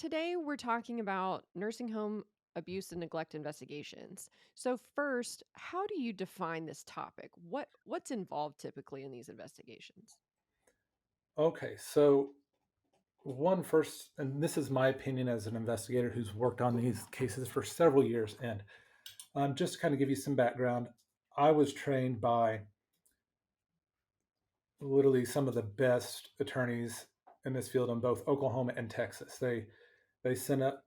today we're talking about nursing home abuse and neglect investigations. So first, how do you define this topic? What's involved typically in these investigations? Okay, so one first, and this is my opinion as an investigator who's worked on these cases for several years. And just to kind of give you some background, I was trained by literally some of the best attorneys in this field in both Oklahoma and Texas. They sent up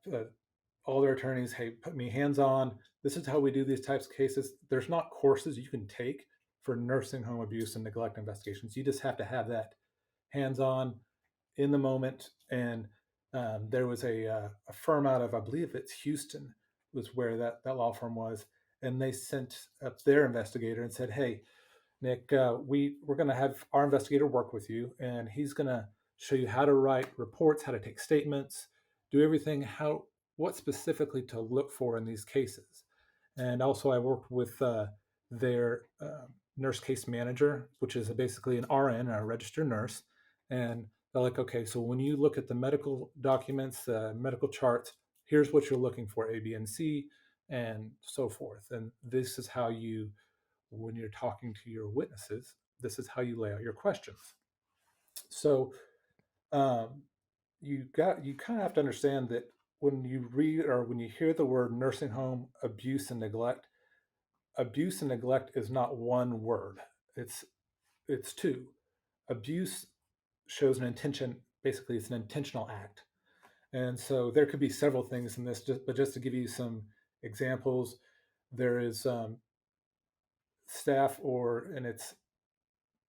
all their attorneys, hey, put me hands on. This is how we do these types of cases. There's not courses you can take for nursing home abuse and neglect investigations. You just have to have that hands on in the moment. And there was a firm out of, I believe it's Houston, was where that law firm was. And they sent up their investigator and said, hey, Nick, we're going to have our investigator work with you, and he's going to show you how to write reports, how to take statements, do everything, what specifically to look for in these cases. And also, I worked with their nurse case manager, which is basically an RN, a registered nurse. And they're like, okay, so when you look at the medical documents, medical charts, here's what you're looking for, A, B, and C, and so forth. And this is how you, when you're talking to your witnesses, this is how you lay out your questions. So um, you kind of have to understand that when you read or when you hear the word nursing home abuse and neglect is not one word. It's it's two. Abuse shows an intention. Basically, it's an intentional act, and so there could be several things in this. But just to give you some examples, there is staff, and it's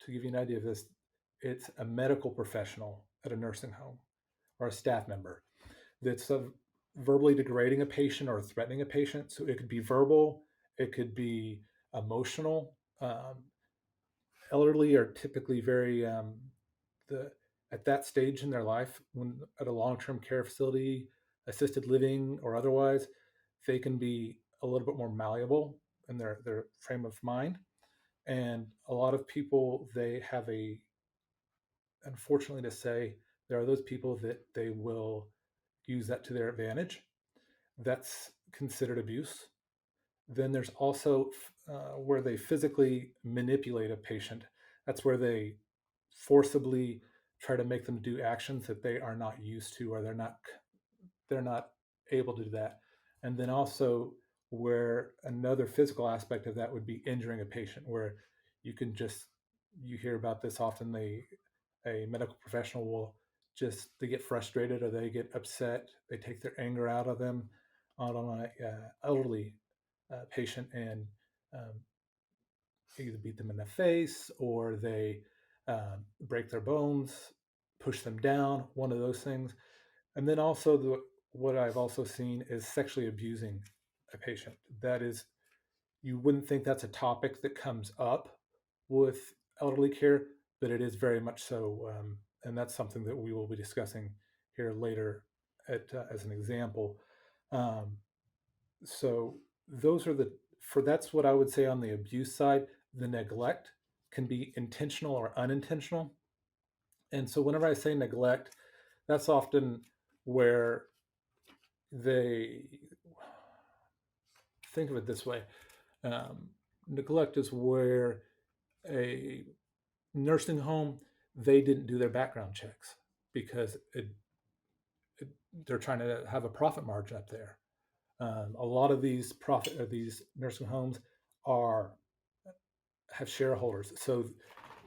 to give you an idea of this, it's a medical professional at a nursing home or a staff member that's verbally degrading a patient or threatening a patient. So it could be verbal, it could be emotional. Elderly are typically very the at that stage in their life, when at a long-term care facility, assisted living or otherwise, they can be a little bit more malleable in their frame of mind. And a lot of people, they have a, unfortunately to say, there are those people that they will use that to their advantage. That's considered abuse. Then there's also where they physically manipulate a patient. That's where they forcibly try to make them do actions that they are not used to, or they're not able to do that. And then also where another physical aspect of that would be injuring a patient, where you can just, you hear about this often. A medical professional will just, they get frustrated or they get upset, they take their anger out of them out on an elderly patient, and um, either beat them in the face or they break their bones, push them down, one of those things. And then also what I've also seen is sexually abusing a patient. That is, you wouldn't think that's a topic that comes up with elderly care, but it is very much so. And that's something that we will be discussing here later as an example. Um, so those are that's what I would say on the abuse side. The neglect can be intentional or unintentional. And so whenever I say neglect, that's often where they, think of it this way. Um, Neglect is where a nursing home, they didn't do their background checks because it, they're trying to have a profit margin up there. A lot of these nursing homes are have shareholders, so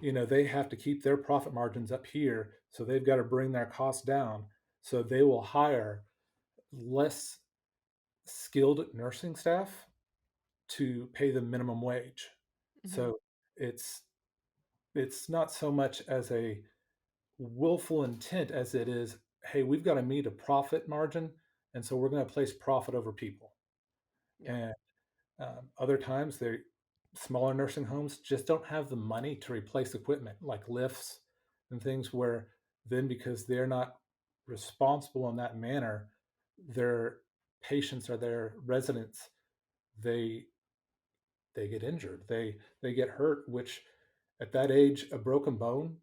they have to keep their profit margins up here. So they've got to bring their costs down. So they will hire less skilled nursing staff to pay the minimum wage. Hmm. So it's it's not so much as a willful intent as it is, hey, we've got to meet a profit margin, and so we're going to place profit over people. Yeah. And other times, they smaller nursing homes just don't have the money to replace equipment like lifts and things. Where then, because they're not responsible in that manner, their patients or their residents, they they get injured, they get hurt, which at that age, a broken bone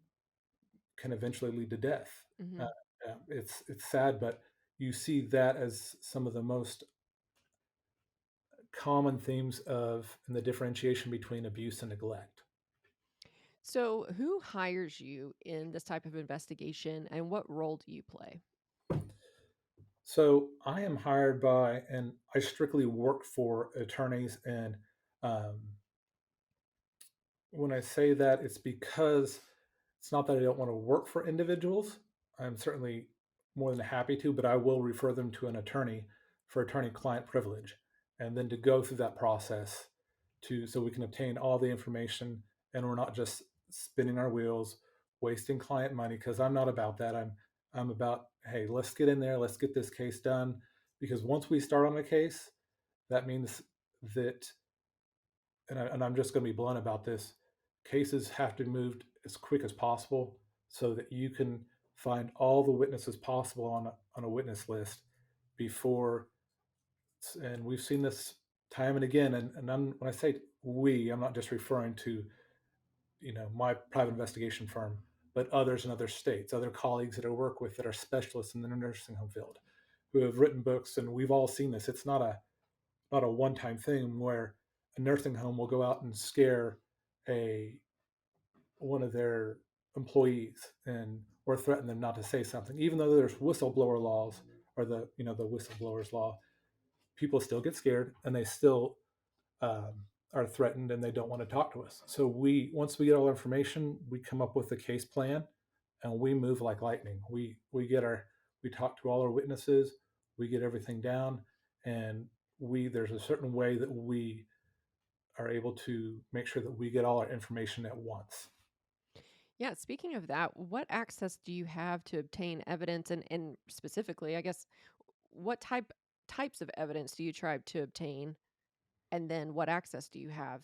can eventually lead to death. Uh, Hmm. it's sad, but you see that as some of the most common themes of and the differentiation between abuse and neglect. So, who hires you in this type of investigation and what role do you play? So I am hired by, and I strictly work for attorneys. And um, when I say that, it's because it's not that I don't want to work for individuals. I'm certainly more than happy to, but I will refer them to an attorney for attorney-client privilege, and then to go through that process to so we can obtain all the information, and we're not just spinning our wheels, wasting client money. Because I'm not about that. I'm about, hey, let's get in there, let's get this case done, because once we start on a case, that means that, and I'm just going to be blunt about this, cases have to be moved as quick as possible so that you can find all the witnesses possible on a witness list before. And we've seen this time and again. When I say we, I'm not just referring to my private investigation firm, but others in other states, other colleagues that I work with that are specialists in the nursing home field, who have written books, and we've all seen this. It's not a one-time thing where a nursing home will go out and scare a one of their employees and or threaten them not to say something, even though there's whistleblower laws, or the whistleblowers law. People still get scared, and they still um, are threatened, and they don't want to talk to us. So once we get all the information, we come up with a case plan, and we move like lightning. We talk to all our witnesses, we get everything down, and we there's a certain way that we are able to make sure that we get all our information at once. Yeah, speaking of that, what access do you have to obtain evidence and specifically, I guess, what types of evidence do you try to obtain and then what access do you have,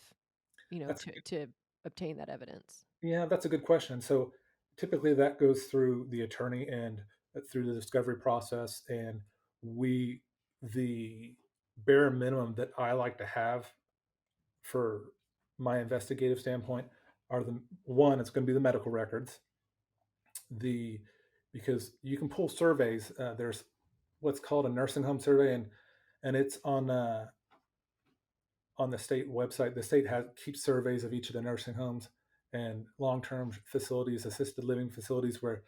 That's to obtain that evidence? Yeah, that's a good question. So typically that goes through the attorney and through the discovery process. And we the bare minimum that I like to have for my investigative standpoint are the one, it's going to be the medical records. The Because you can pull surveys. There's what's called a nursing home survey, and it's on the state website. The state keeps surveys of each of the nursing homes and long-term facilities, assisted living facilities, where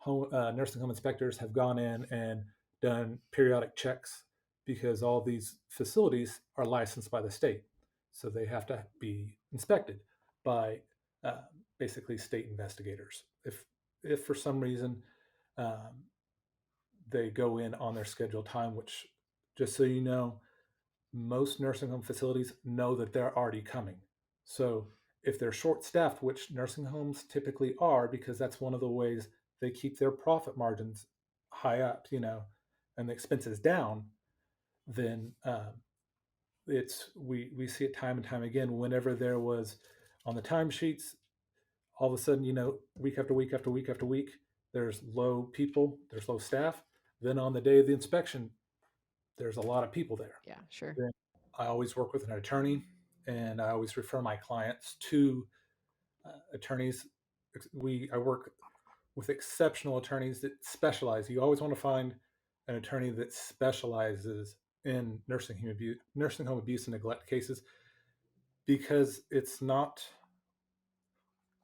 nursing home inspectors have gone in and done periodic checks, because all these facilities are licensed by the state, so they have to be inspected by uh, basically state investigators. If for some reason um, they go in on their scheduled time, which, just so you know, most nursing home facilities know that they're already coming. So if they're short staffed, which nursing homes typically are, because that's one of the ways they keep their profit margins high up, and the expenses down, then it's we see it time and time again. Whenever there was on the timesheets, all of a sudden, week after week after week after week, there's low people, there's low staff. Then on the day of the inspection, there's a lot of people there. Yeah, sure. Then I always work with an attorney, and I always refer my clients to attorneys. I work with exceptional attorneys that specialize. You always want to find an attorney that specializes in nursing home abuse and neglect cases, because it's not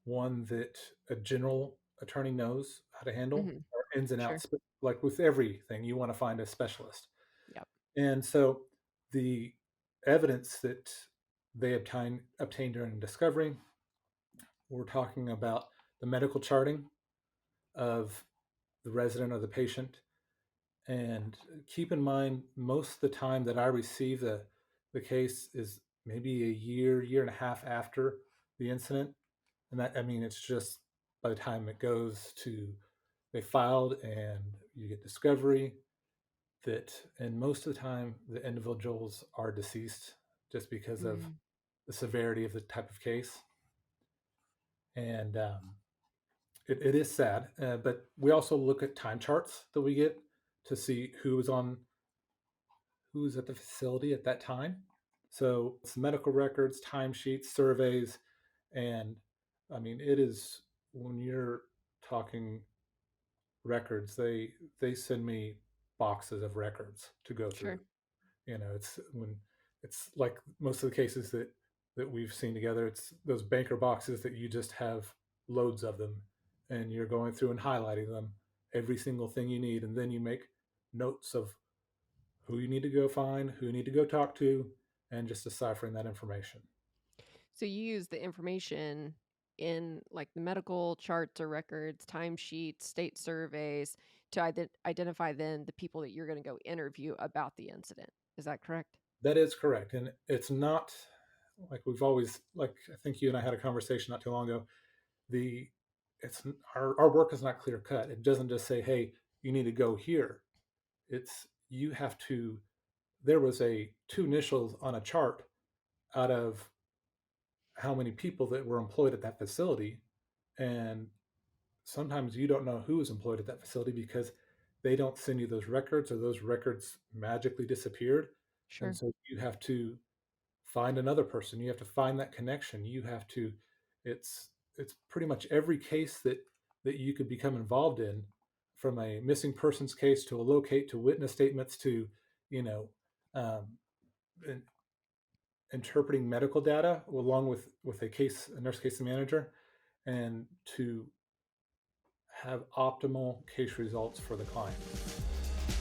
one that a general attorney knows how to handle, Mhm. or ins and Sure. outs. But like with everything, you want to find a specialist. Yep. And so the evidence that they obtain during discovery, we're talking about the medical charting of the resident or the patient. And keep in mind, most of the time that I receive the case is maybe a year and a half after the incident. And that, I mean, it's just by the time it goes to they filed and you get discovery, and most of the time the individuals are deceased, just because of Mm, the severity of the type of case. And it is sad, but we also look at time charts that we get to see who was at the facility at that time. So it's medical records, timesheets, surveys, and I mean, it is, when you're talking records, they send me. boxes of records to go through. Sure. It's like most of the cases that we've seen together, it's those banker boxes that you just have loads of them, and you're going through and highlighting them, every single thing you need, and then you make notes of who you need to go find, who you need to go talk to, and just deciphering that information. So you use the information in like the medical charts or records, timesheets, state surveys to identify then the people that you're going to go interview about the incident. Is that correct? That is correct, and it's not like we've always, like I think you and I had a conversation not too long ago. The it's our work is not clear cut. It doesn't just say, hey, you need to go here. It's you have to. There was a two initials on a chart out of how many people that were employed at that facility, and sometimes you don't know who is employed at that facility because they don't send you those records, or those records magically disappeared. And Sure. so you have to find another person, you have to find that connection, you have to it's it's pretty much every case that you could become involved in, from a missing persons case to a locate to witness statements to, you know um, interpreting medical data along with a nurse case manager, and to have optimal case results for the client.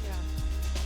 Yeah.